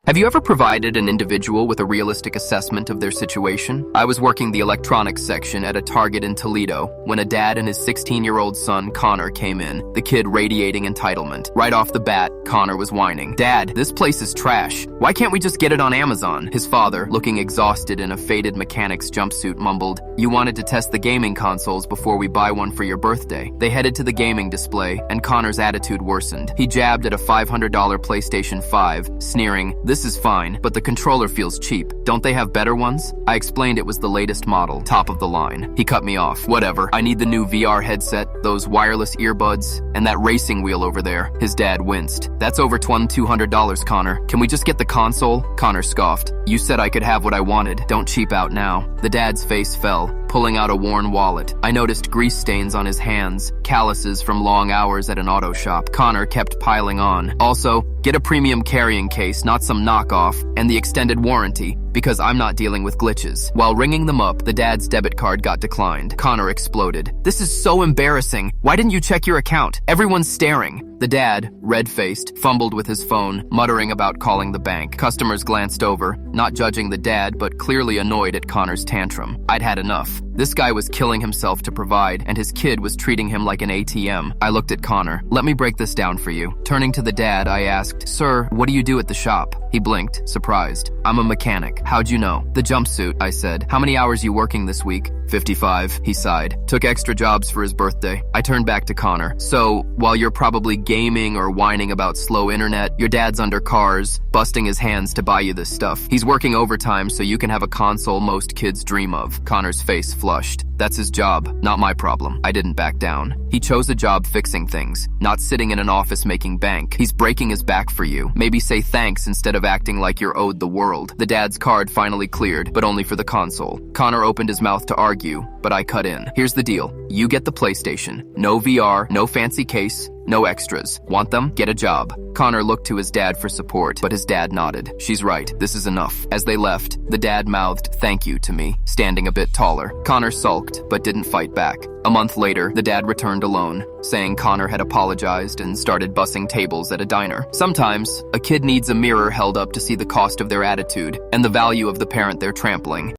Have you ever provided an individual with a realistic assessment of their situation? I was working the electronics section at a Target in Toledo when a dad and his 16-year-old son, Connor, came in, the kid radiating entitlement. Right off the bat, Connor was whining. "Dad, this place is trash. Why can't we just get it on Amazon?" His father, looking exhausted in a faded mechanic's jumpsuit, mumbled, "You wanted to test the gaming consoles before we buy one for your birthday." They headed to the gaming display, and Connor's attitude worsened. He jabbed at a $500 PlayStation 5, sneering, "This is fine, but the controller feels cheap. Don't they have better ones?" I explained it was the latest model, top of the line. He cut me off. "Whatever, I need the new VR headset, those wireless earbuds, and that racing wheel over there." His dad winced. "That's over $2,200, Connor. Can we just get the console?" Connor scoffed. "You said I could have what I wanted. Don't cheap out now." The dad's face fell, pulling out a worn wallet. I noticed grease stains on his hands, calluses from long hours at an auto shop. Connor kept piling on. "Also, get a premium carrying case, not some knockoff, and the extended warranty, because I'm not dealing with glitches." While ringing them up, the dad's debit card got declined. Connor exploded. "This is so embarrassing. Why didn't you check your account? Everyone's staring." The dad, red-faced, fumbled with his phone, muttering about calling the bank. Customers glanced over, not judging the dad, but clearly annoyed at Connor's tantrum. I'd had enough. This guy was killing himself to provide, and his kid was treating him like an ATM. I looked at Connor. "Let me break this down for you." Turning to the dad, I asked, "Sir, what do you do at the shop?" He blinked, surprised. "I'm a mechanic." "How'd you know?" "The jumpsuit," I said. "How many hours you working this week?" 55, he sighed. "Took extra jobs for his birthday." I turned back to Connor. "So, while you're probably gaming or whining about slow internet, your dad's under cars, busting his hands to buy you this stuff. He's working overtime so you can have a console most kids dream of." Connor's face flushed. "That's his job, not my problem." I didn't back down. "He chose a job fixing things, not sitting in an office making bank. He's breaking his back for you. Maybe say thanks instead of acting like you're owed the world." The dad's card finally cleared, but only for the console. Connor opened his mouth to argue, but I cut in. "Here's the deal. You get the PlayStation. No VR, no fancy case, no extras. Want them? Get a job." Connor looked to his dad for support, but his dad nodded. "She's right. This is enough." As they left, the dad mouthed "thank you" to me, standing a bit taller. Connor sulked, but didn't fight back. A month later, the dad returned alone, saying Connor had apologized and started bussing tables at a diner. Sometimes, a kid needs a mirror held up to see the cost of their attitude and the value of the parent they're trampling.